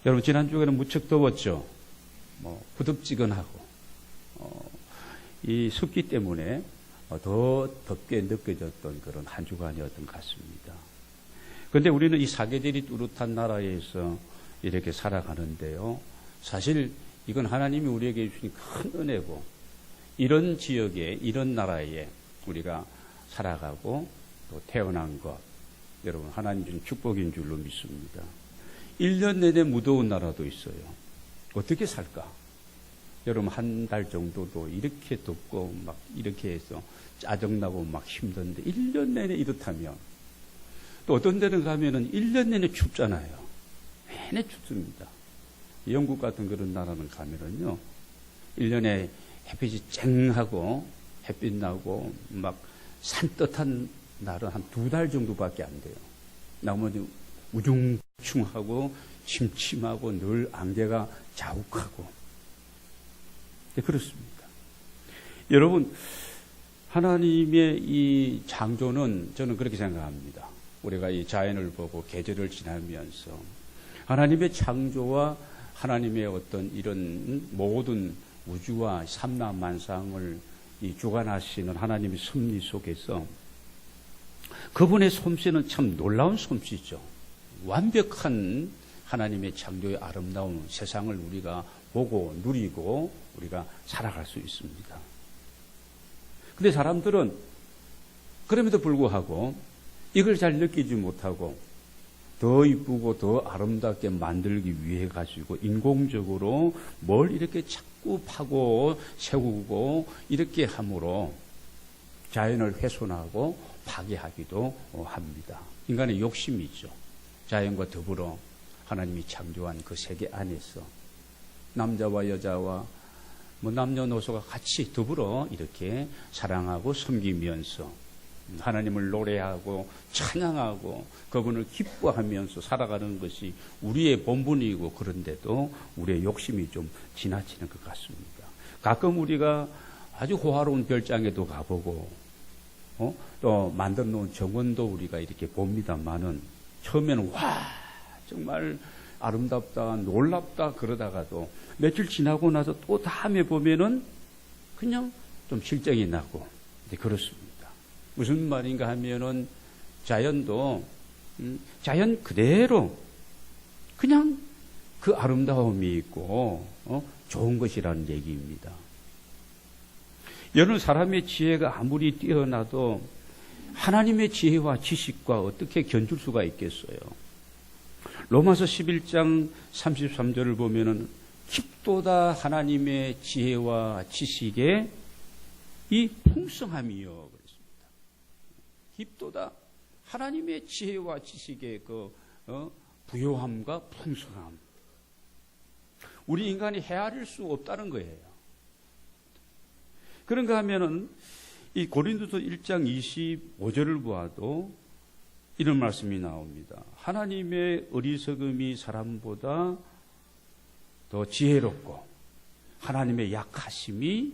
여러분, 지난주에는 무척 더웠죠. 후덥지근하고, 이 습기 때문에 더 덥게 느껴졌던 그런 한 주간이었던 것 같습니다. 그런데 우리는 이 사계절이 뚜렷한 나라에서 이렇게 살아가는데요. 사실 이건 하나님이 우리에게 주신 큰 은혜고, 이런 지역에, 이런 나라에 우리가 살아가고 또 태어난 것, 여러분, 하나님 준 축복인 줄로 믿습니다. 1년 내내 무더운 나라도 있어요. 어떻게 살까? 여러분, 한 달 정도도 이렇게 덥고 막 이렇게 해서 짜증나고 막 힘든데 1년 내내 이렇다면, 또 어떤 데는 가면은 1년 내내 춥잖아요. 내내 춥습니다. 영국 같은 그런 나라는 가면은요, 1년에 햇빛이 쨍하고 햇빛 나고 막 산뜻한 날은 한 2달 정도밖에 안 돼요. 나머지 우중충하고 침침하고 늘 안개가 자욱하고. 네, 그렇습니다. 여러분, 하나님의 이 창조는 저는 그렇게 생각합니다. 우리가 이 자연을 보고 계절을 지나면서 하나님의 창조와 하나님의 어떤 이런 모든 우주와 삼라만상을 이 주관하시는 하나님의 섭리 속에서 그분의 솜씨는 참 놀라운 솜씨죠. 완벽한 하나님의 창조의 아름다운 세상을 우리가 보고 누리고 우리가 살아갈 수 있습니다. 그런데 사람들은 그럼에도 불구하고 이걸 잘 느끼지 못하고 더 이쁘고 더 아름답게 만들기 위해 가지고 인공적으로 뭘 이렇게 자꾸 파고 세우고 이렇게 함으로 자연을 훼손하고 파괴하기도 합니다. 인간의 욕심이 있죠. 자연과 더불어 하나님이 창조한 그 세계 안에서 남자와 여자와 남녀노소가 같이 더불어 이렇게 사랑하고 섬기면서 하나님을 노래하고 찬양하고 그분을 기뻐하면서 살아가는 것이 우리의 본분이고, 그런데도 우리의 욕심이 좀 지나치는 것 같습니다. 가끔 우리가 아주 호화로운 별장에도 가보고 또 만들어 놓은 정원도 우리가 이렇게 봅니다만은 처음에는 와 정말 아름답다 놀랍다 그러다가도 며칠 지나고 나서 또 다음에 보면은 그냥 좀 실정이 나고 그렇습니다. 무슨 말인가 하면은 자연도 자연 그대로 그냥 그 아름다움이 있고 좋은 것이라는 얘기입니다. 여러 사람의 지혜가 아무리 뛰어나도 하나님의 지혜와 지식과 어떻게 견줄 수가 있겠어요? 로마서 11장 33절을 보면은 깊도다 하나님의 지혜와 지식의 이 풍성함이요 그랬습니다. 깊도다 하나님의 지혜와 지식의 그 부요함과 풍성함. 우리 인간이 헤아릴 수 없다는 거예요. 그런가 하면은 이 고린도서 1장 25절을 보아도 이런 말씀이 나옵니다. 하나님의 어리석음이 사람보다 더 지혜롭고 하나님의 약하심이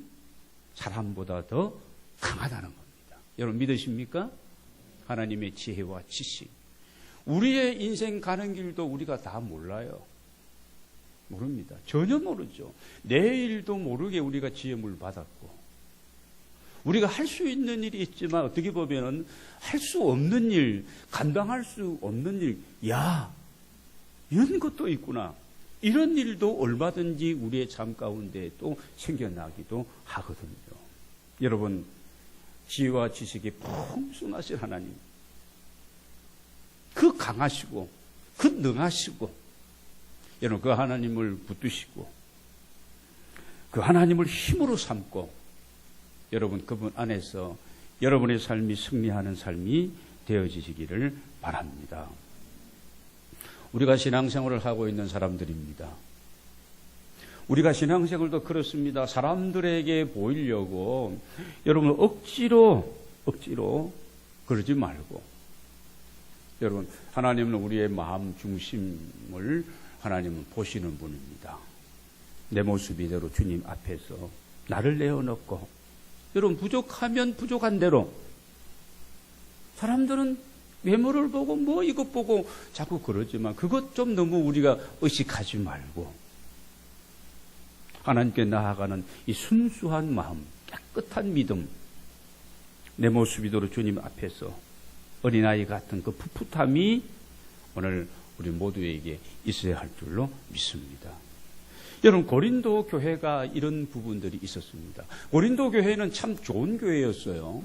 사람보다 더 강하다는 겁니다. 여러분 믿으십니까? 하나님의 지혜와 지식. 우리의 인생 가는 길도 우리가 다 몰라요. 모릅니다. 전혀 모르죠. 내일도 모르게 우리가 지혜물 받았고 우리가 할 수 있는 일이 있지만 어떻게 보면 할 수 없는 일, 감당할 수 없는 일, 이런 것도 있구나. 이런 일도 얼마든지 우리의 삶 가운데 또 생겨나기도 하거든요. 여러분, 지혜와 지식이 풍성하신 하나님, 그 강하시고, 그 능하시고, 여러분 그 하나님을 붙드시고, 그 하나님을 힘으로 삼고, 여러분 그분 안에서 여러분의 삶이 승리하는 삶이 되어지시기를 바랍니다. 우리가 신앙생활을 하고 있는 사람들입니다. 우리가 신앙생활도 그렇습니다. 사람들에게 보이려고 여러분 억지로 그러지 말고, 여러분 하나님은 우리의 마음 중심을 하나님은 보시는 분입니다. 내 모습 이대로 주님 앞에서 나를 내어놓고, 여러분 부족하면 부족한 대로, 사람들은 외모를 보고 뭐 이것 보고 자꾸 그러지만 그것 좀 너무 우리가 의식하지 말고 하나님께 나아가는 이 순수한 마음, 깨끗한 믿음, 내 모습이도록 주님 앞에서 어린아이 같은 그 풋풋함이 오늘 우리 모두에게 있어야 할 줄로 믿습니다. 여러분, 고린도 교회가 이런 부분들이 있었습니다. 고린도 교회는 참 좋은 교회였어요.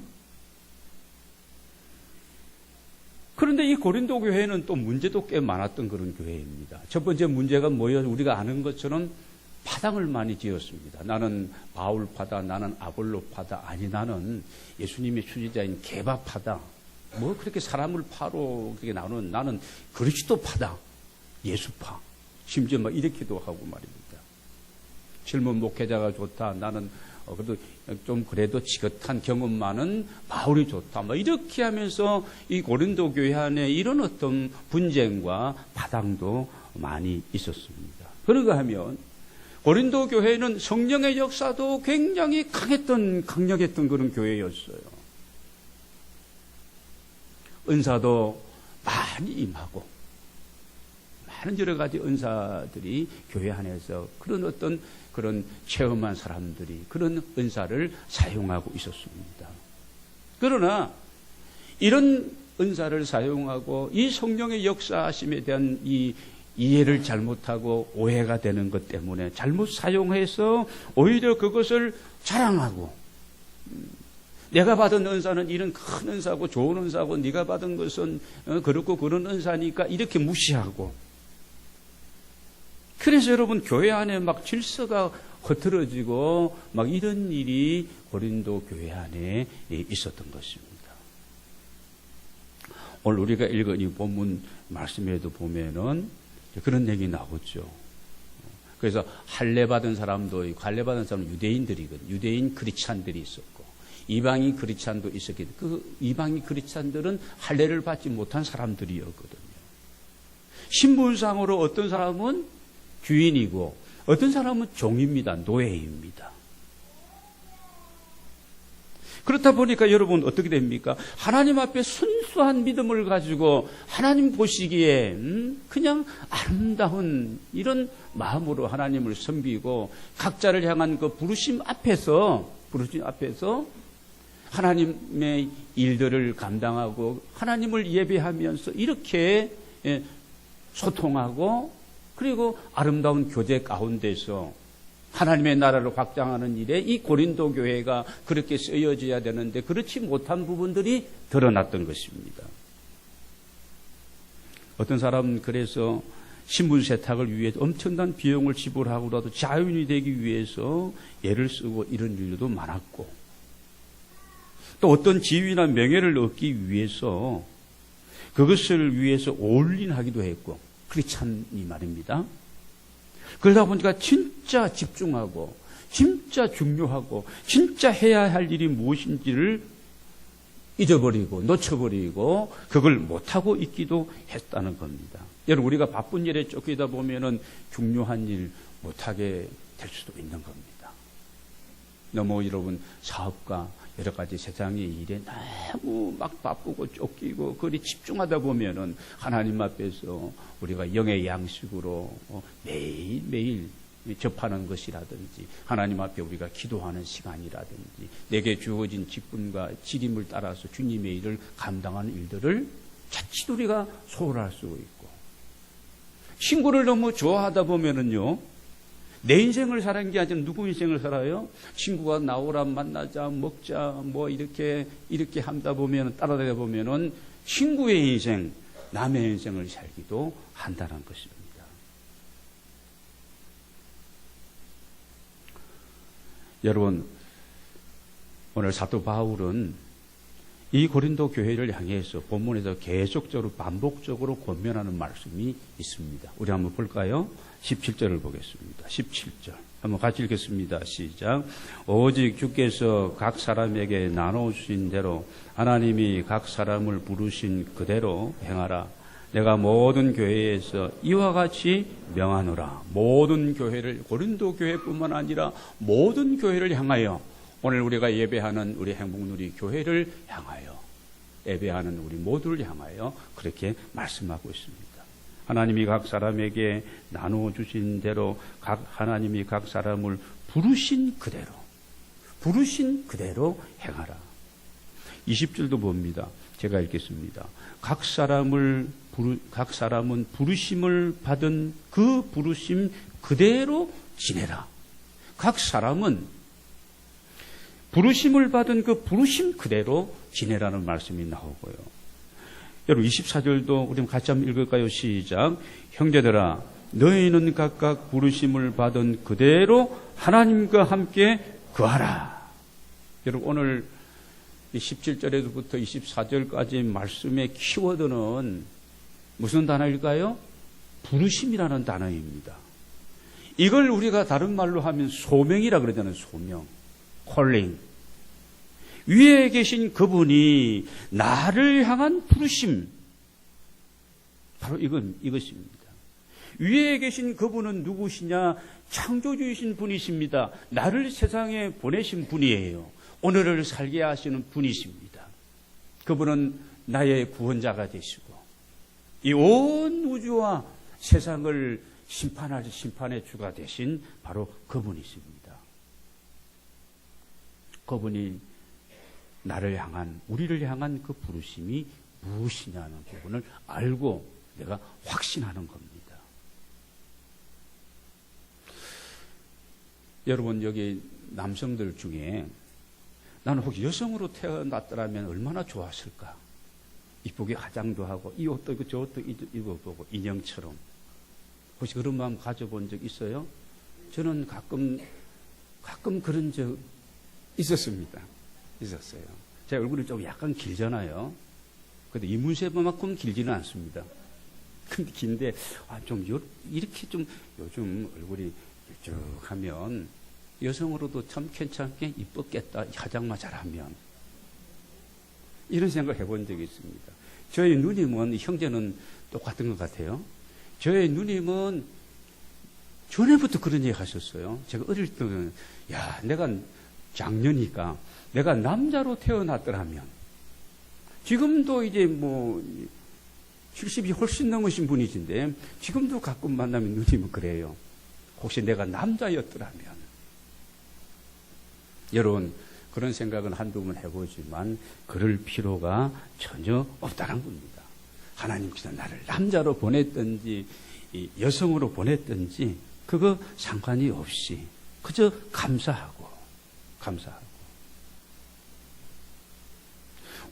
그런데 이 고린도 교회는 또 문제도 꽤 많았던 그런 교회입니다. 첫 번째 문제가 뭐예요? 우리가 아는 것처럼 파당을 많이 지었습니다. 나는 바울파다, 나는 아볼로파다, 아니 나는 예수님의 수지자인 게바파다. 뭐 그렇게 사람을 파로 그렇게 나누는 나는 그리스도파다, 예수파. 심지어 막 이렇게도 하고 말입니다. 젊은 목회자가 좋다. 나는 그래도 좀 그래도 지긋한 경험 많은 바울이 좋다. 뭐 이렇게 하면서 이 고린도 교회 안에 이런 어떤 분쟁과 파당도 많이 있었습니다. 그런가 하면 고린도 교회는 성령의 역사도 굉장히 강력했던 그런 교회였어요. 은사도 많이 임하고 많은 여러 가지 은사들이 교회 안에서 그런 체험한 사람들이 그런 은사를 사용하고 있었습니다. 그러나 이런 은사를 사용하고 이 성령의 역사하심에 대한 이 이해를 잘못하고 오해가 되는 것 때문에 잘못 사용해서 오히려 그것을 자랑하고 내가 받은 은사는 이런 큰 은사고 좋은 은사고 네가 받은 것은 그렇고 그런 은사니까 이렇게 무시하고 그래서 여러분 교회 안에 막 질서가 흐트러지고 막 이런 일이 고린도 교회 안에 있었던 것입니다. 오늘 우리가 읽은 이 본문 말씀에도 보면은 그런 얘기 나오죠. 그래서 할례 받은 사람도 있고 할례 받은 사람은 유대인들이거든요. 유대인 크리스찬들이 있었고 이방인 크리스찬도 있었기 때문에 그 이방인 크리스찬들은 할례를 받지 못한 사람들이었거든요. 신분상으로 어떤 사람은 주인이고 어떤 사람은 종입니다. 노예입니다. 그렇다 보니까 여러분 어떻게 됩니까? 하나님 앞에 순수한 믿음을 가지고 하나님 보시기에 그냥 아름다운 이런 마음으로 하나님을 섬기고 각자를 향한 그 부르심 앞에서 하나님의 일들을 감당하고 하나님을 예배하면서 이렇게 소통하고 그리고 아름다운 교제 가운데서 하나님의 나라를 확장하는 일에 이 고린도 교회가 그렇게 쓰여져야 되는데 그렇지 못한 부분들이 드러났던 것입니다. 어떤 사람은 그래서 신분 세탁을 위해서 엄청난 비용을 지불하고라도 자유인이 되기 위해서 애를 쓰고 이런 일도 많았고 또 어떤 지위나 명예를 얻기 위해서 그것을 위해서 올인하기도 했고 크리스찬이 말입니다. 그러다 보니까 진짜 집중하고 진짜 중요하고 진짜 해야 할 일이 무엇인지를 잊어버리고 놓쳐버리고 그걸 못하고 있기도 했다는 겁니다. 여러분 우리가 바쁜 일에 쫓기다 보면은 중요한 일 못하게 될 수도 있는 겁니다. 너무 여러분 사업과 여러 가지 세상의 일에 너무 막 바쁘고 쫓기고 그리 집중하다 보면은 하나님 앞에서 우리가 영의 양식으로 매일매일 접하는 것이라든지 하나님 앞에 우리가 기도하는 시간이라든지 내게 주어진 직분과 지림을 따라서 주님의 일을 감당하는 일들을 자칫 우리가 소홀할 수 있고 친구를 너무 좋아하다 보면은요 내 인생을 사는 게 아니라 누구 인생을 살아요? 친구가 나오라 만나자 먹자 뭐 이렇게 하다 보면 따라다니다 보면은 친구의 인생 남의 인생을 살기도 한다는 것입니다. 여러분 오늘 사도 바울은 이 고린도 교회를 향해서 본문에서 계속적으로 반복적으로 권면하는 말씀이 있습니다. 우리 한번 볼까요? 17절을 보겠습니다. 17절 한번 같이 읽겠습니다. 시작. 오직 주께서 각 사람에게 나눠주신 대로 하나님이 각 사람을 부르신 그대로 행하라. 내가 모든 교회에서 이와 같이 명하노라. 모든 교회를 고린도 교회뿐만 아니라 모든 교회를 향하여 오늘 우리가 예배하는 우리 행복누리 교회를 향하여 예배하는 우리 모두를 향하여 그렇게 말씀하고 있습니다. 하나님이 각 사람에게 나누어 주신 대로 하나님이 각 사람을 부르신 그대로 행하라. 20절도 봅니다. 제가 읽겠습니다. 각 사람은 부르심을 받은 그 부르심 그대로 지내라. 각 사람은 부르심을 받은 그 부르심 그대로 지내라는 말씀이 나오고요. 여러분 24절도 우리 같이 한번 읽을까요? 시작. 형제들아 너희는 각각 부르심을 받은 그대로 하나님과 함께 거하라. 여러분 오늘 17절에서부터 24절까지 말씀의 키워드는 무슨 단어일까요? 부르심이라는 단어입니다. 이걸 우리가 다른 말로 하면 소명이라 그러잖아요. 소명, 콜링. 위에 계신 그분이 나를 향한 부르심, 바로 이것입니다. 위에 계신 그분은 누구시냐? 창조주이신 분이십니다. 나를 세상에 보내신 분이에요. 오늘을 살게 하시는 분이십니다. 그분은 나의 구원자가 되시고 이 온 우주와 세상을 심판할 심판의 주가 되신 바로 그분이십니다. 그분이 나를 향한, 우리를 향한 그 부르심이 무엇이냐는 부분을 알고 내가 확신하는 겁니다. 여러분 여기 남성들 중에 나는 혹시 여성으로 태어났더라면 얼마나 좋았을까? 이쁘게 화장도 하고 이 옷도 입고 저 옷도 입어보고 인형처럼. 혹시 그런 마음 가져본 적 있어요? 저는 가끔 그런 적 있었습니다. 있었어요. 제 얼굴이 좀 약간 길잖아요. 근데 이문세만큼 길지는 않습니다. 근데 긴데 이렇게 좀 요즘 얼굴이 쭉 하면 여성으로도 참 괜찮게 이뻤겠다. 화장만 잘하면. 이런 생각 해본 적이 있습니다. 저희 누님은, 형제는 똑같은 것 같아요. 저희 누님은 전에부터 그런 얘기 하셨어요. 제가 어릴 때는, 내가 장녀니까 내가 남자로 태어났더라면, 지금도 이제 70이 훨씬 넘으신 분이신데, 지금도 가끔 만나면 누님은 그래요. 혹시 내가 남자였더라면. 여러분, 그런 생각은 한두 번 해보지만, 그럴 필요가 전혀 없다는 겁니다. 하나님께서 나를 남자로 보냈든지, 여성으로 보냈든지, 그거 상관이 없이, 그저 감사하고.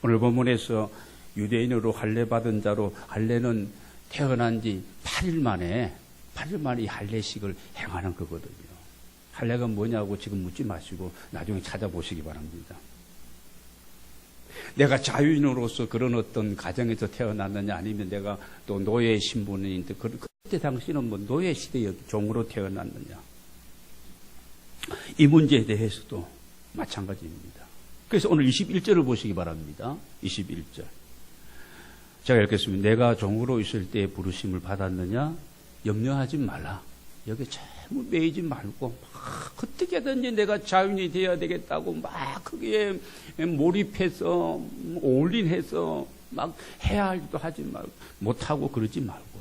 오늘 본문에서 유대인으로 할례받은 자로, 할례는 태어난 지 8일 만에 이 할례식을 행하는 거거든요. 할례가 뭐냐고 지금 묻지 마시고 나중에 찾아보시기 바랍니다. 내가 자유인으로서 그런 어떤 가정에서 태어났느냐, 아니면 내가 또 노예 신분인데 그때 당시는 노예 시대의 종으로 태어났느냐, 이 문제에 대해서도 마찬가지입니다. 그래서 오늘 21절을 보시기 바랍니다. 21절. 제가 읽겠습니다. 내가 종으로 있을 때 부르심을 받았느냐? 염려하지 말라. 여기 전부 매이지 말고 막 어떻게든지 내가 자유인이 되어야 되겠다고 막 거기에 몰입해서 올인해서 막 해야 할 일도 하지 말고 못하고 그러지 말고,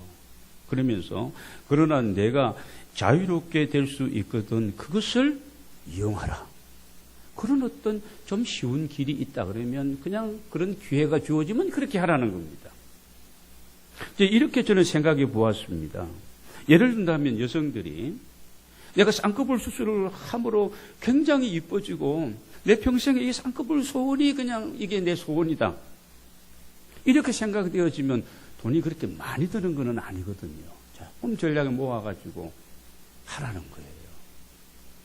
그러면서 그러나 내가 자유롭게 될 수 있거든 그것을 이용하라. 그런 어떤 좀 쉬운 길이 있다 그러면 그냥 그런 기회가 주어지면 그렇게 하라는 겁니다. 이제 이렇게 저는 생각해 보았습니다. 예를 든다면 여성들이 내가 쌍꺼풀 수술을 함으로 굉장히 이뻐지고 내 평생에 이 쌍꺼풀 소원이 그냥 이게 내 소원이다, 이렇게 생각되어지면 돈이 그렇게 많이 드는 건 아니거든요. 조금 전략을 모아가지고 하라는 거예요.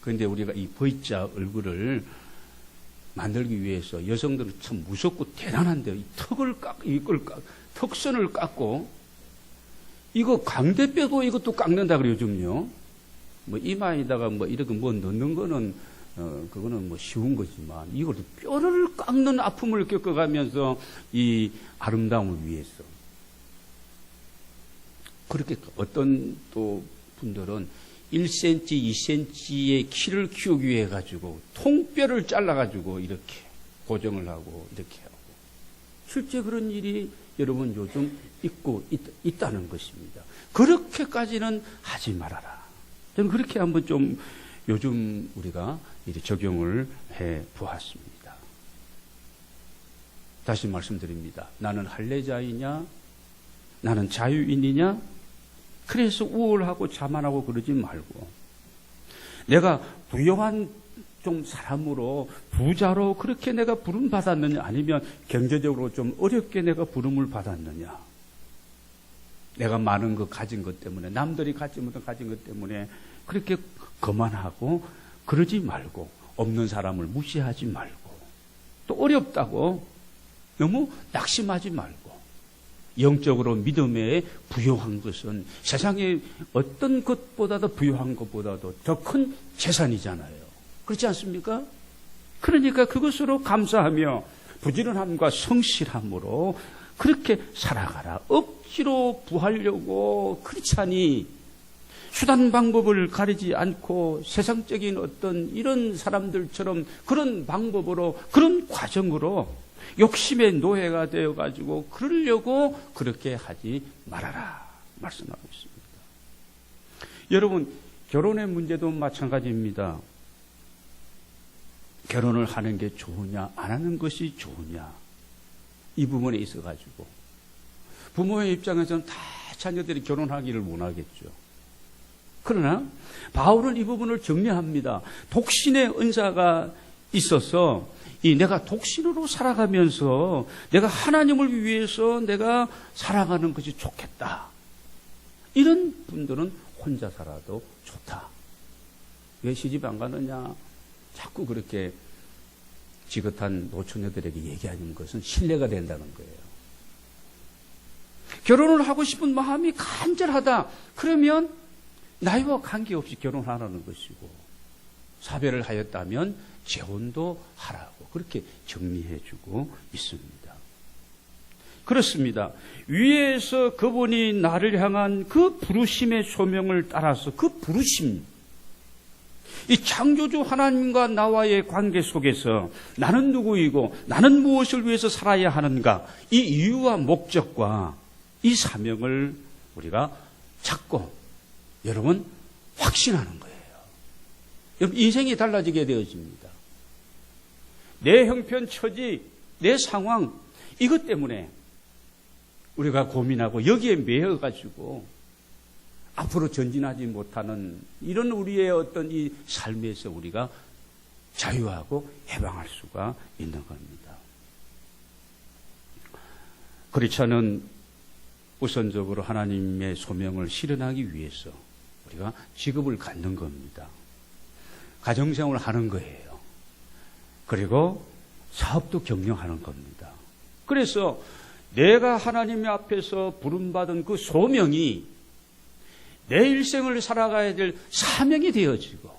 그런데 우리가 이 V자 얼굴을 만들기 위해서 여성들은 참 무섭고 대단한데, 이 턱선을 깎고, 이거 광대뼈도 이것도 깎는다 그래요, 요즘요. 이마에다가 이렇게 넣는 거는, 그거는 쉬운 거지만, 이걸 뼈를 깎는 아픔을 겪어가면서 이 아름다움을 위해서. 그렇게 어떤 또 분들은 1cm, 2cm의 키를 키우기 위해 가지고 통뼈를 잘라가지고 이렇게 고정을 하고 이렇게 하고, 실제 그런 일이 여러분 요즘 있다는 것입니다. 그렇게까지는 하지 말아라. 저는 그렇게 한번 좀 요즘 우리가 이제 적용을 해 보았습니다. 다시 말씀드립니다. 나는 할례자이냐? 나는 자유인이냐? 그래서 우월하고 자만하고 그러지 말고, 내가 부유한 좀 사람으로 부자로 그렇게 내가 부름 받았느냐, 아니면 경제적으로 좀 어렵게 내가 부름을 받았느냐, 내가 많은 거 가진 것 때문에, 남들이 갖지 못한 가진 것 때문에 그렇게 거만하고 그러지 말고, 없는 사람을 무시하지 말고, 또 어렵다고 너무 낙심하지 말고, 영적으로 믿음에 부유한 것은 세상에 어떤 것보다도 부유한 것보다도 더 큰 재산이잖아요. 그렇지 않습니까? 그러니까 그것으로 감사하며 부지런함과 성실함으로 그렇게 살아가라. 억지로 부하려고 그렇지 않니, 수단 방법을 가리지 않고 세상적인 어떤 이런 사람들처럼 그런 방법으로, 그런 과정으로 욕심의 노예가 되어가지고 그러려고 그렇게 하지 말아라 말씀하고 있습니다. 여러분, 결혼의 문제도 마찬가지입니다. 결혼을 하는 게 좋으냐, 안 하는 것이 좋으냐, 이 부분에 있어가지고 부모의 입장에서는 다 자녀들이 결혼하기를 원하겠죠. 그러나 바울은 이 부분을 정리합니다. 독신의 은사가 있어서 내가 독신으로 살아가면서 내가 하나님을 위해서 내가 살아가는 것이 좋겠다. 이런 분들은 혼자 살아도 좋다. 왜 시집 안 가느냐? 자꾸 그렇게 지긋한 노처녀들에게 얘기하는 것은 신뢰가 된다는 거예요. 결혼을 하고 싶은 마음이 간절하다. 그러면 나이와 관계없이 결혼하라는 것이고, 사별을 하였다면 재혼도 하라고 그렇게 정리해주고 있습니다. 그렇습니다. 위에서 그분이 나를 향한 그 부르심의 소명을 따라서 그 부르심, 이 창조주 하나님과 나와의 관계 속에서 나는 누구이고 나는 무엇을 위해서 살아야 하는가, 이 이유와 목적과 이 사명을 우리가 찾고 여러분 확신하는 거예요. 여러분, 인생이 달라지게 되어집니다. 내 형편, 처지, 내 상황, 이것 때문에 우리가 고민하고 여기에 매여가지고 앞으로 전진하지 못하는 이런 우리의 어떤 이 삶에서 우리가 자유하고 해방할 수가 있는 겁니다. 크리스천은 우선적으로 하나님의 소명을 실현하기 위해서 우리가 직업을 갖는 겁니다. 가정생활을 하는 거예요. 그리고 사업도 경영하는 겁니다. 그래서 내가 하나님 앞에서 부름받은 그 소명이 내 일생을 살아가야 될 사명이 되어지고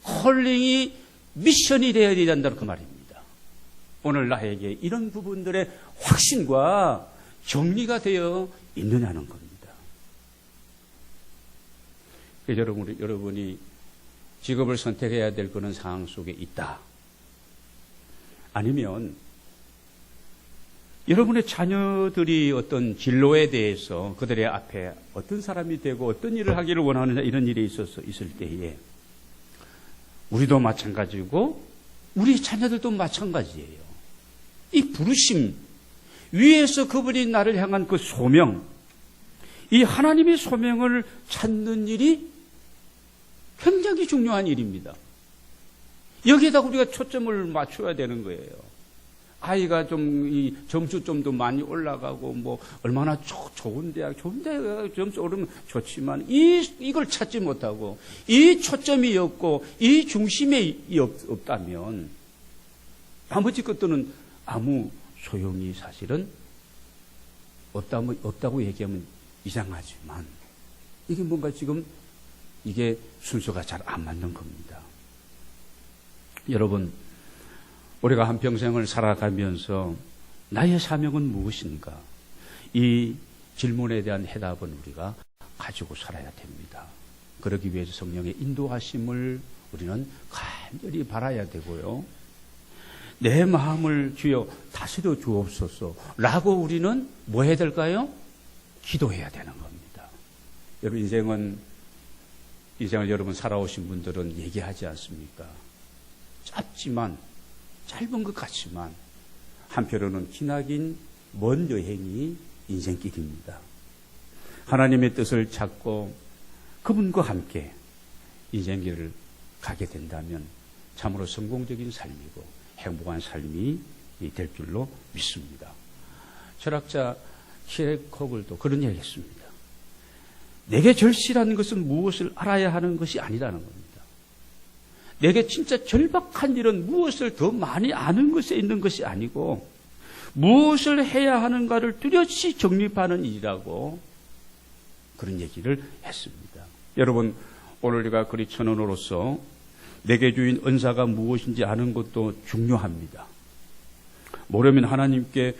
콜링이 미션이 되어야 된다는 그 말입니다. 오늘 나에게 이런 부분들의 확신과 정리가 되어 있느냐는 겁니다. 여러분이 직업을 선택해야 될 그런 상황 속에 있다. 아니면 여러분의 자녀들이 어떤 진로에 대해서 그들의 앞에 어떤 사람이 되고 어떤 일을 하기를 원하느냐, 이런 일에 있을 때에 우리도 마찬가지고 우리 자녀들도 마찬가지예요. 이 부르심, 위에서 그분이 나를 향한 그 소명, 이 하나님의 소명을 찾는 일이 굉장히 중요한 일입니다. 여기에다 우리가 초점을 맞춰야 되는 거예요. 아이가 좀 이 점수 좀 더 많이 올라가고 뭐 얼마나 좋은 대학 점수 오르면 좋지만 이걸 찾지 못하고 이 초점이 없고 이 중심이 없다면 나머지 것들은 아무 소용이 사실은 없다고 얘기하면 이상하지만 이게 뭔가 지금 이게 순서가 잘 안 맞는 겁니다. 여러분, 우리가 한평생을 살아가면서 나의 사명은 무엇인가? 이 질문에 대한 해답은 우리가 가지고 살아야 됩니다. 그러기 위해서 성령의 인도하심을 우리는 간절히 바라야 되고요. 내 마음을 주여 다스려 주옵소서 라고 우리는 뭐 해야 될까요? 기도해야 되는 겁니다. 여러분, 인생을 여러분 살아오신 분들은 얘기하지 않습니까? 짧지만, 짧은 것 같지만 한편으로는 기나긴 먼 여행이 인생길입니다. 하나님의 뜻을 찾고 그분과 함께 인생길을 가게 된다면 참으로 성공적인 삶이고 행복한 삶이 될 줄로 믿습니다. 철학자 키르케고르도 그런 얘기 했습니다. 내게 절실한 것은 무엇을 알아야 하는 것이 아니라는 겁니다. 내게 진짜 절박한 일은 무엇을 더 많이 아는 것에 있는 것이 아니고 무엇을 해야 하는가를 뚜렷이 정립하는 일이라고 그런 얘기를 했습니다. 여러분, 오늘 우리가 그리스도인으로서 내게 주인 은사가 무엇인지 아는 것도 중요합니다. 모르면 하나님께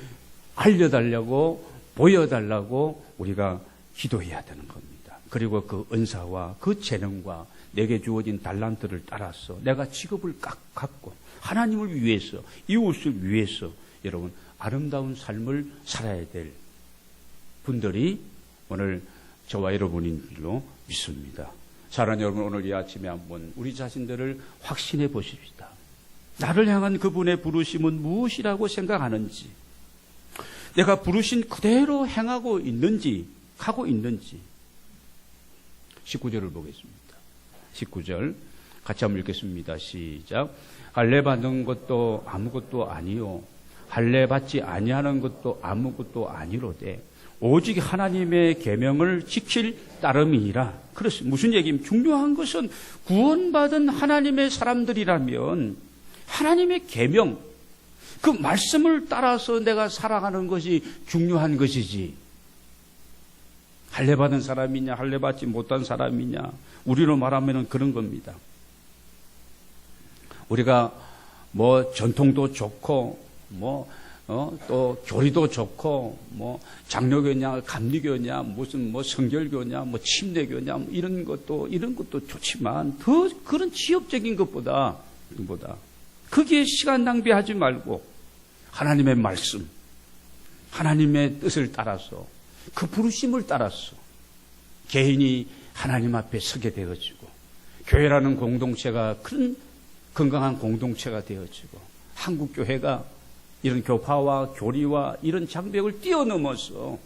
알려달라고 보여달라고 우리가 기도해야 되는 겁니다. 그리고 그 은사와 그 재능과 내게 주어진 달란트를 따라서 내가 직업을 갖고 하나님을 위해서, 이웃을 위해서 여러분 아름다운 삶을 살아야 될 분들이 오늘 저와 여러분인 줄로 믿습니다. 사랑하는 여러분, 오늘 이 아침에 한번 우리 자신들을 확신해 보십시다. 나를 향한 그분의 부르심은 무엇이라고 생각하는지, 내가 부르신 그대로 행하고 있는지, 하고 있는지. 19절을 보겠습니다. 19절 같이 한번 읽겠습니다. 시작. 할례 받는 것도 아무것도 아니요 할례 받지 아니하는 것도 아무것도 아니로되 오직 하나님의 계명을 지킬 따름이니라. 그렇습니다. 무슨 얘기입니까? 중요한 것은 구원받은 하나님의 사람들이라면 하나님의 계명, 그 말씀을 따라서 내가 살아가는 것이 중요한 것이지, 할례 받은 사람이냐 할례 받지 못한 사람이냐, 우리로 말하면 그런 겁니다. 우리가 뭐 전통도 좋고 또 교리도 좋고 장로교냐 감리교냐 무슨 성결교냐 침례교냐 이런 것도 좋지만 더 그런 지역적인 것보다 거기에 시간 낭비하지 말고 하나님의 말씀, 하나님의 뜻을 따라서 그 부르심을 따라서 개인이 하나님 앞에 서게 되어지고 교회라는 공동체가 큰 건강한 공동체가 되어지고 한국교회가 이런 교파와 교리와 이런 장벽을 뛰어넘어서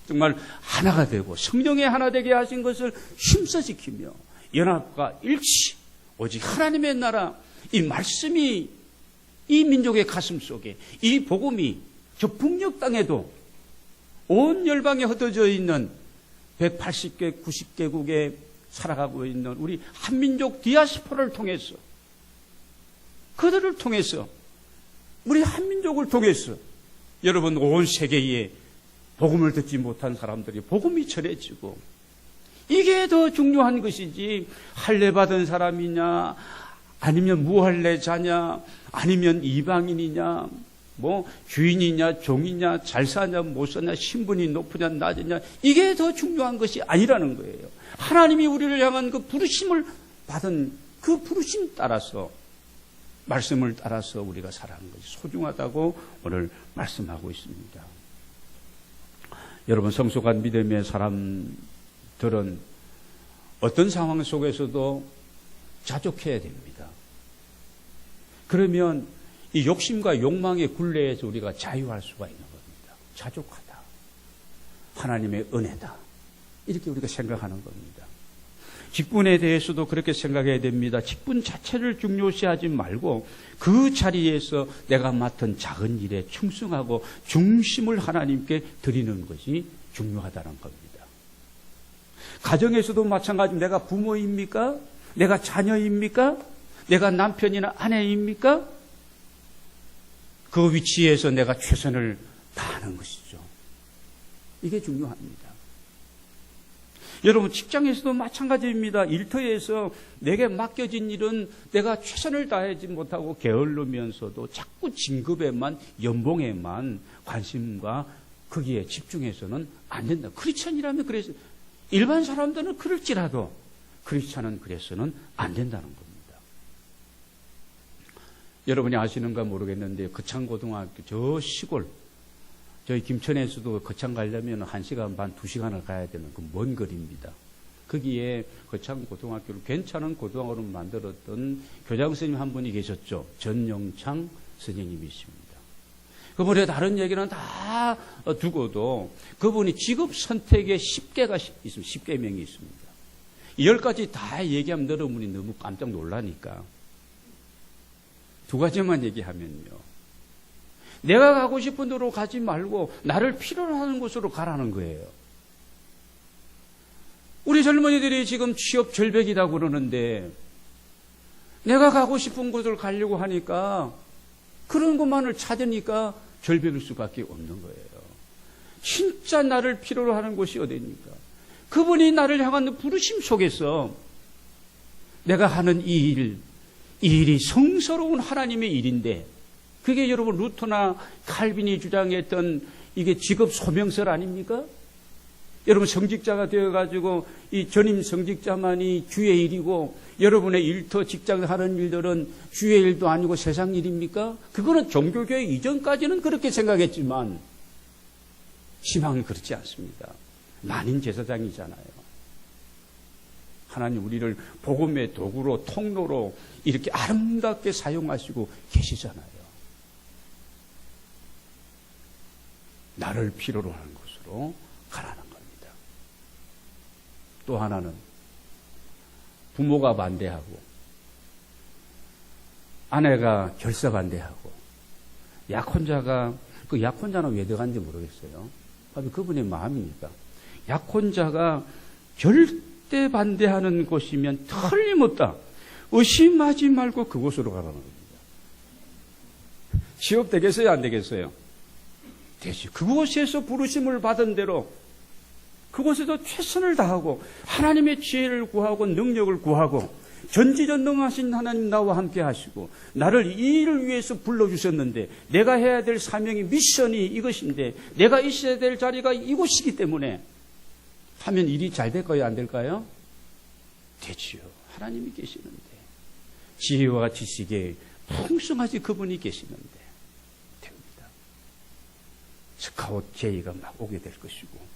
정말 하나가 되고 성령의 하나 되게 하신 것을 힘써 지키며 연합과 일치, 오직 하나님의 나라, 이 말씀이 이 민족의 가슴 속에, 이 복음이 저 북녘 땅에도 온 열방에 흩어져 있는 180개, 90개국에 살아가고 있는 우리 한민족 디아스포라를 통해서, 그들을 통해서, 우리 한민족을 통해서 여러분 온 세계에 복음을 듣지 못한 사람들이 복음이 전해지고, 이게 더 중요한 것이지 할례 받은 사람이냐 아니면 무할례자냐 아니면 이방인이냐 주인이냐 종이냐 잘 사냐 못 사냐 신분이 높으냐 낮으냐, 이게 더 중요한 것이 아니라는 거예요. 하나님이 우리를 향한 그 부르심을 받은 그 부르심 따라서, 말씀을 따라서 우리가 살아가는 것이 소중하다고 오늘 말씀하고 있습니다. 여러분, 성숙한 믿음의 사람들은 어떤 상황 속에서도 자족해야 됩니다. 그러면 이 욕심과 욕망의 굴레에서 우리가 자유할 수가 있는 겁니다. 자족하다, 하나님의 은혜다, 이렇게 우리가 생각하는 겁니다. 직분에 대해서도 그렇게 생각해야 됩니다. 직분 자체를 중요시하지 말고 그 자리에서 내가 맡은 작은 일에 충성하고 중심을 하나님께 드리는 것이 중요하다는 겁니다. 가정에서도 마찬가지입니다. 내가 부모입니까? 내가 자녀입니까? 내가 남편이나 아내입니까? 그 위치에서 내가 최선을 다하는 것이죠. 이게 중요합니다. 여러분, 직장에서도 마찬가지입니다. 일터에서 내게 맡겨진 일은 내가 최선을 다하지 못하고 게을르면서도 자꾸 진급에만, 연봉에만 관심과 거기에 집중해서는 안 된다. 크리스찬이라면 그래서, 일반 사람들은 그럴지라도 크리스찬은 그래서는 안 된다는 겁니다. 여러분이 아시는가 모르겠는데 거창고등학교 저 시골, 저희 김천에서도 거창 가려면 1시간 반, 2시간을 가야 되는 그 먼 거리입니다. 거기에 거창고등학교를 괜찮은 고등학교를 만들었던 교장 선생님 한 분이 계셨죠. 전영창 선생님이십니다. 그분의 다른 얘기는 다 두고도 그분이 직업 선택에 10개가 있습니다. 10개명이 있습니다. 10가지 다 얘기하면 여러분이 너무 깜짝 놀라니까 2가지만 얘기하면요. 내가 가고 싶은 데로 가지 말고 나를 필요로 하는 곳으로 가라는 거예요. 우리 젊은이들이 지금 취업 절벽이라고 그러는데 내가 가고 싶은 곳을 가려고 하니까 그런 것만을 찾으니까 절벽일 수밖에 없는 거예요. 진짜 나를 필요로 하는 곳이 어디입니까? 그분이 나를 향한 부르심 속에서 내가 하는 이 일이 성스러운 하나님의 일인데 그게 여러분 루터나 칼빈이 주장했던 이게 직업 소명설 아닙니까? 여러분 성직자가 되어가지고 이 전임 성직자만이 주의 일이고 여러분의 일터 직장 하는 일들은 주의 일도 아니고 세상 일입니까? 그거는 종교교육 이전까지는 그렇게 생각했지만 신앙은 그렇지 않습니다. 만인 제사장이잖아요. 하나님 우리를 복음의 도구로 통로로 이렇게 아름답게 사용하시고 계시잖아요. 나를 필요로 하는 곳으로 가라는 겁니다. 또 하나는 부모가 반대하고 아내가 결사 반대하고 약혼자가 그 약혼자는 왜 들어간지 모르겠어요. 그분의 마음이니까 약혼자가 절대 반대하는 곳이면 틀림없다. 의심하지 말고 그곳으로 가라는 겁니다. 취업 되겠어요? 안 되겠어요? 되지. 그곳에서 부르심을 받은 대로 그곳에서 최선을 다하고 하나님의 지혜를 구하고 능력을 구하고 전지전능하신 하나님 나와 함께 하시고 나를 이 일을 위해서 불러주셨는데 내가 해야 될 사명이 미션이 이것인데 내가 있어야 될 자리가 이곳이기 때문에 하면 일이 잘 될까요? 안 될까요? 되지요. 하나님이 계시는데 지혜와 지식에 풍성하지 그분이 계시는데 됩니다. 스카웃 제의가 막 오게 될 것이고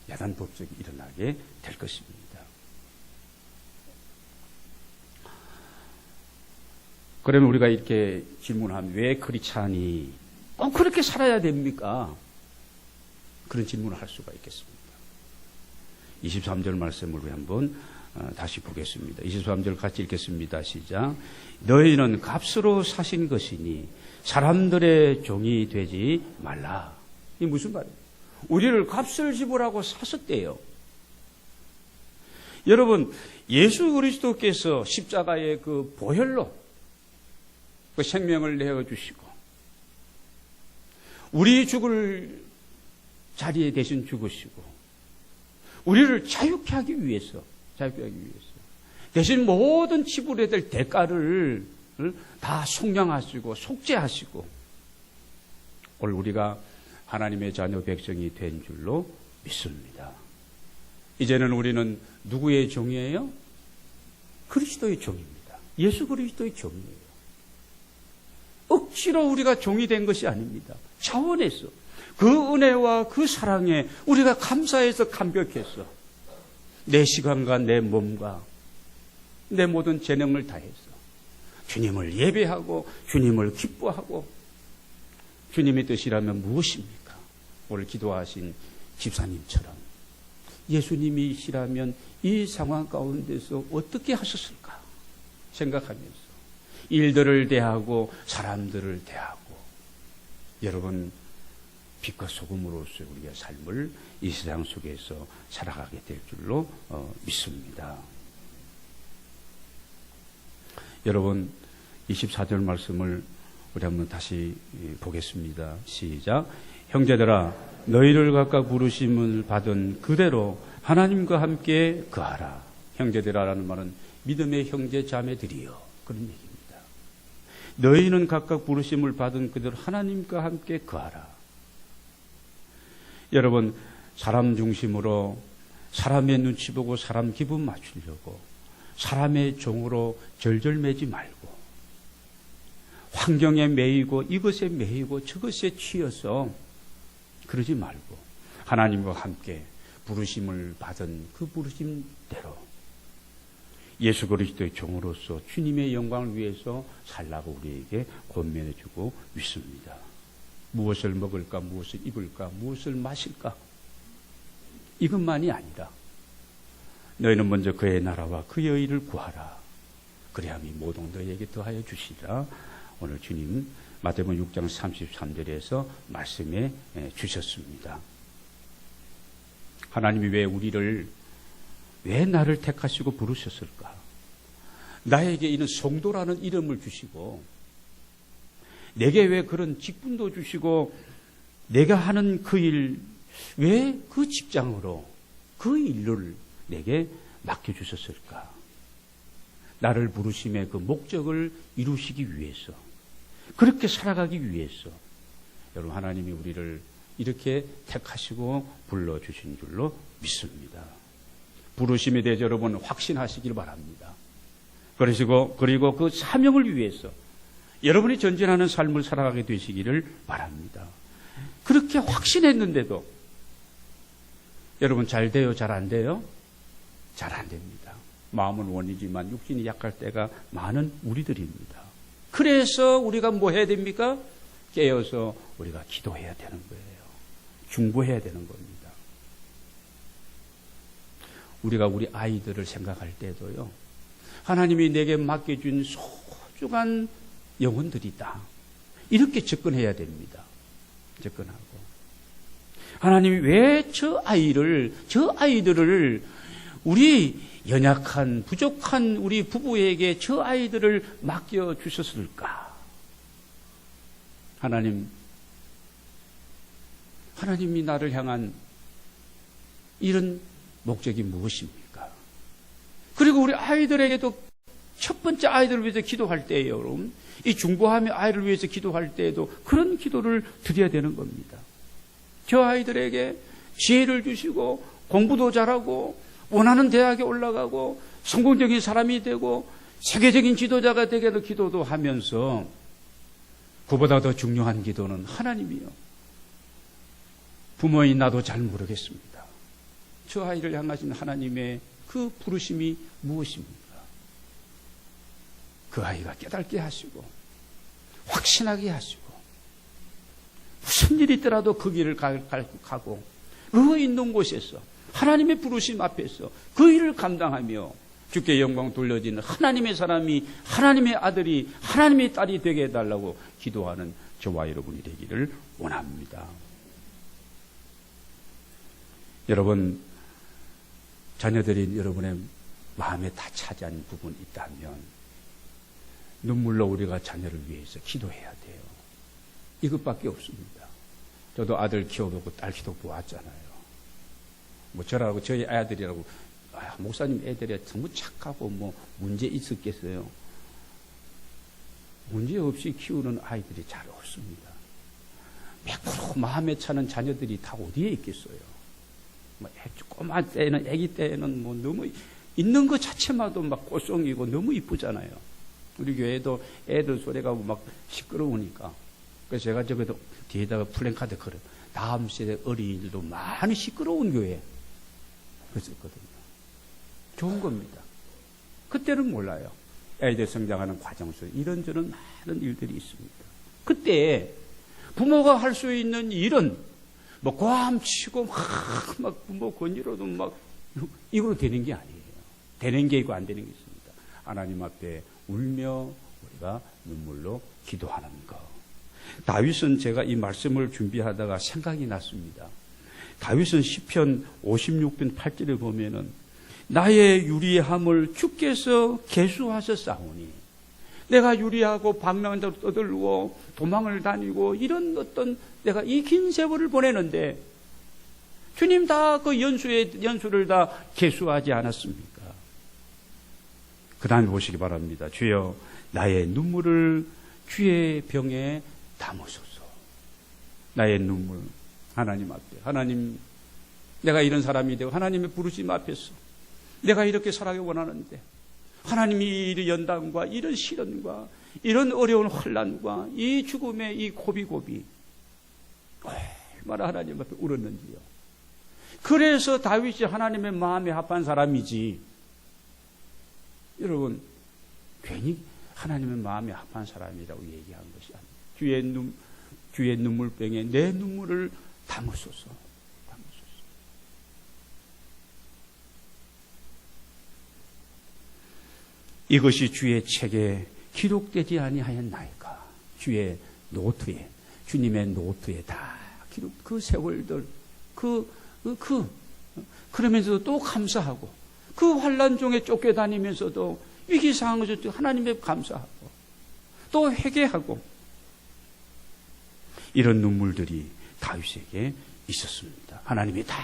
야단 법석이 일어나게 될 것입니다. 그러면 우리가 이렇게 질문하면 왜 크리스찬이 꼭 그렇게 살아야 됩니까? 그런 질문을 할 수가 있겠습니다. 23절 말씀을 우리 한번 다시 보겠습니다. 23절 같이 읽겠습니다. 시작. 너희는 값으로 사신 것이니 사람들의 종이 되지 말라. 이게 무슨 말이에요? 우리를 값을 지불하고 사셨대요. 여러분, 예수 그리스도께서 십자가의 그 보혈로 그 생명을 내어주시고 우리 죽을 자리에 대신 죽으시고 우리를 자유케 하기 위해서 대신 모든 지불해야 될 대가를 다 속량하시고 속죄하시고 오늘 우리가 하나님의 자녀 백성이 된 줄로 믿습니다. 이제는 우리는 누구의 종이에요? 그리스도의 종입니다. 예수 그리스도의 종이에요. 억지로 우리가 종이 된 것이 아닙니다. 차원에서 그 은혜와 그 사랑에 우리가 감사해서 감격해서 내 시간과 내 몸과 내 모든 재능을 다해서 주님을 예배하고 주님을 기뻐하고 주님의 뜻이라면 무엇입니까? 오늘 기도하신 집사님처럼 예수님이시라면 이 상황 가운데서 어떻게 하셨을까 생각하면서 일들을 대하고 사람들을 대하고 여러분 빛과 소금으로서 우리의 삶을 이 세상 속에서 살아가게 될 줄로 믿습니다. 여러분 24절 말씀을 우리 한번 다시 보겠습니다. 시작. 형제들아 너희를 각각 부르심을 받은 그대로 하나님과 함께 거하라. 형제들아라는 말은 믿음의 형제 자매들이요 그런 얘기입니다. 너희는 각각 부르심을 받은 그대로 하나님과 함께 거하라. 여러분 사람 중심으로 사람의 눈치 보고 사람 기분 맞추려고 사람의 종으로 절절매지 말고 환경에 매이고 이것에 매이고 저것에 취해서 그러지 말고 하나님과 함께 부르심을 받은 그 부르심대로 예수 그리스도의 종으로서 주님의 영광을 위해서 살라고 우리에게 권면해 주고 있습니다. 무엇을 먹을까, 무엇을 입을까, 무엇을 마실까, 이것만이 아니라 너희는 먼저 그의 나라와 그의 의를 구하라. 그래야만 모든 너희에게 더하여 주시리라. 오늘 주님 마태복음 6장 33절에서 말씀해 주셨습니다. 하나님이 왜 나를 택하시고 부르셨을까? 나에게 이는 성도라는 이름을 주시고 내게 왜 그런 직분도 주시고 내가 하는 그 일, 왜 그 직장으로 그 일을 내게 맡겨주셨을까? 나를 부르심의 그 목적을 이루시기 위해서, 그렇게 살아가기 위해서 여러분 하나님이 우리를 이렇게 택하시고 불러주신 줄로 믿습니다. 부르심에 대해서 여러분 확신하시길 바랍니다. 그리고 그 사명을 위해서 여러분이 전진하는 삶을 살아가게 되시기를 바랍니다. 그렇게 확신했는데도 여러분 잘 돼요? 잘 안 돼요? 잘 안 됩니다. 마음은 원이지만 육신이 약할 때가 많은 우리들입니다. 그래서 우리가 뭐 해야 됩니까? 깨어서 우리가 기도해야 되는 거예요. 중보해야 되는 겁니다. 우리가 우리 아이들을 생각할 때도요, 하나님이 내게 맡겨준 소중한 영혼들이다. 이렇게 접근해야 됩니다. 접근하고. 하나님이 왜 저 아이들을 우리 연약한, 부족한 우리 부부에게 저 아이들을 맡겨주셨을까? 하나님이 나를 향한 이런 목적이 무엇입니까? 그리고 우리 아이들에게도 첫 번째 아이들을 위해서 기도할 때에 여러분, 이 중보하며 아이를 위해서 기도할 때에도 그런 기도를 드려야 되는 겁니다. 저 아이들에게 지혜를 주시고 공부도 잘하고 원하는 대학에 올라가고 성공적인 사람이 되고 세계적인 지도자가 되게도 기도도 하면서 그보다 더 중요한 기도는 하나님이요. 부모인 나도 잘 모르겠습니다. 저 아이를 향하신 하나님의 그 부르심이 무엇입니까? 그 아이가 깨닫게 하시고 확신하게 하시고 무슨 일이 있더라도 그 길을 가고 그 있는 곳에서 하나님의 부르심 앞에서 그 일을 감당하며 주께 영광 돌려지는 하나님의 사람이, 하나님의 아들이, 하나님의 딸이 되게 해달라고 기도하는 저와 여러분이 되기를 원합니다. 여러분, 자녀들이 여러분의 마음에 다 차지한 부분이 있다면 눈물로 우리가 자녀를 위해서 기도해야 돼요. 이것밖에 없습니다. 저도 아들 키워보고 딸 키워보았잖아요. 뭐 저라고 저희 아들이라고 목사님 애들이 너무 착하고 뭐 문제 있었겠어요. 문제 없이 키우는 아이들이 잘 없습니다. 100% 마음에 차는 자녀들이 다 어디에 있겠어요. 뭐 꼬마 때는 아기 때는 뭐 너무 있는 것 자체마도 막 꽃송이고 너무 이쁘잖아요. 우리 교회도 애들 소리가 막 시끄러우니까 그래서 제가 저기도 뒤에다가 플랜카드 걸어요. 다음 세대 어린이들도 많이 시끄러운 교회 그랬었거든요. 좋은 겁니다. 그때는 몰라요. 애들 성장하는 과정 속에 이런저런 많은 일들이 있습니다. 그때 부모가 할 수 있는 일은 뭐 고함치고 막 부모 권위로도 막 이걸로 되는 게 아니에요. 되는 게 있고 안 되는 게 있습니다. 하나님 앞에 울며 우리가 눈물로 기도하는 것. 다윗은 제가 이 말씀을 준비하다가 생각이 났습니다. 다윗은 시편 56편 8절에 보면은 나의 유리함을 주께서 계수하셨사오니 내가 유리하고 방랑자로 떠들고 도망을 다니고 이런 어떤 내가 이 긴 세월을 보내는데 주님 다 그 연수를 다 계수하지 않았습니까? 그 다음에 보시기 바랍니다. 주여 나의 눈물을 주의 병에 담으소서. 나의 눈물 하나님 앞에, 하나님 내가 이런 사람이 되고 하나님의 부르심 앞에서 내가 이렇게 살아가기 원하는데 하나님이 이 연단과 이런 시련과 이런 어려운 환난과 이 죽음의 이 고비고비 얼마나 하나님 앞에 울었는지요. 그래서 다윗이 하나님의 마음에 합한 사람이지, 여러분 괜히 하나님의 마음에 합한 사람이라고 얘기한 것이 아니에요. 주의 눈물병에 내 눈물을 담으소서. 이것이 주의 책에 기록되지 아니하였나이까. 주의 노트에, 주님의 노트에 다 기록, 그 세월들, 그러면서도 또 감사하고, 그 환난 중에 쫓겨다니면서도 위기 상황에서 하나님께 감사하고, 또 회개하고, 이런 눈물들이 다윗에게 있었습니다. 하나님이 다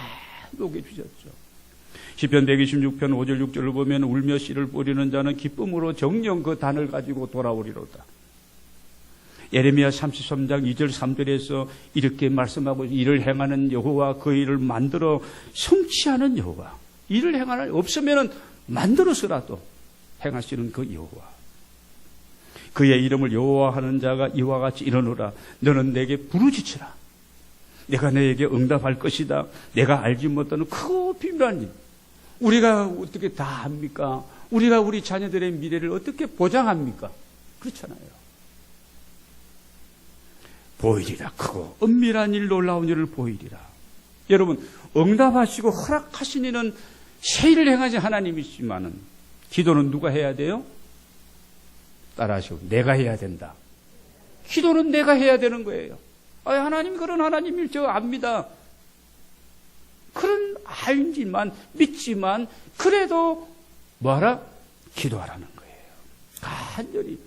녹여주셨죠. 시편 126편 5절 6절을 보면 울며 씨를 뿌리는 자는 기쁨으로 정녕 그 단을 가지고 돌아오리로다. 예레미야 33장 2절 3절에서 이렇게 말씀하고, 일을 행하는 여호와 그 일을 만들어 성취하는 여호와, 일을 행하는 없으면 만들어서라도 행하시는 그 여호와, 그의 이름을 여호와하는 자가 이와 같이 이르노라. 너는 내게 부르짖으라. 내가 너에게 응답할 것이다. 내가 알지 못하는 크고 비밀한 일, 우리가 어떻게 다 합니까? 우리가 우리 자녀들의 미래를 어떻게 보장합니까? 그렇잖아요. 보이리라. 크고 은밀한 일, 놀라운 일을 보이리라. 여러분, 응답하시고 허락하신 이는 새 일을 행하신 하나님이시지만은, 기도는 누가 해야 돼요? 따라하시고, 내가 해야 된다. 기도는 내가 해야 되는 거예요. 하나님 그런 하나님일 저 압니다. 그런 알지만, 믿지만, 그래도 뭐하라? 기도하라는 거예요. 간절히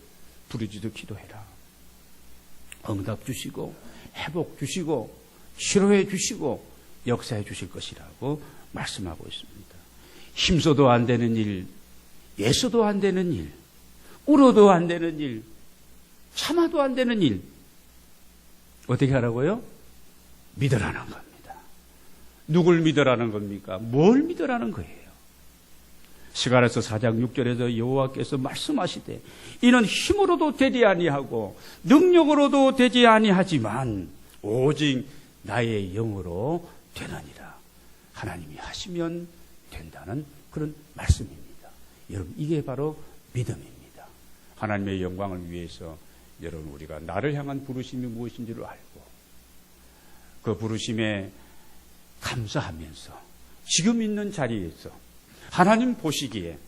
부르짖어 기도해라. 응답 주시고, 회복 주시고, 치료해 주시고, 역사해 주실 것이라고 말씀하고 있습니다. 힘써도 안 되는 일, 애써도 안 되는 일, 울어도 안 되는 일, 참아도 안 되는 일, 어떻게 하라고요? 믿으라는 겁니다. 누굴 믿으라는 겁니까? 뭘 믿으라는 거예요? 스가랴서 4장 6절에서 여호와께서 말씀하시되, 이는 힘으로도 되지 아니하고 능력으로도 되지 아니하지만 오직 나의 영으로 되느니라. 하나님이 하시면 된다는 그런 말씀입니다. 여러분, 이게 바로 믿음입니다. 하나님의 영광을 위해서 여러분, 우리가 나를 향한 부르심이 무엇인지를 알고, 그 부르심에 감사하면서 지금 있는 자리에서 하나님 보시기에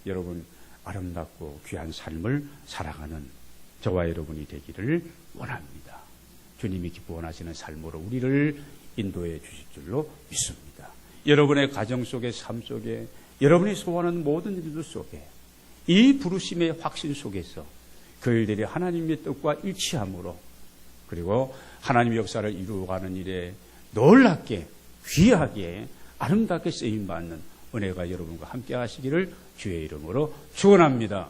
여러분 아름답고 귀한 삶을 살아가는 저와 여러분이 되기를 원합니다. 주님이 기뻐 원하시는 삶으로 우리를 인도해 주실 줄로 믿습니다. 여러분의 가정 속에, 삶 속에, 여러분이 소원하는 모든 일들 속에, 이 부르심의 확신 속에서 그 일들이 하나님의 뜻과 일치함으로, 그리고 하나님의 역사를 이루어가는 일에 놀랍게, 귀하게, 아름답게 쓰임받는 은혜가 여러분과 함께 하시기를 주의 이름으로 축원합니다.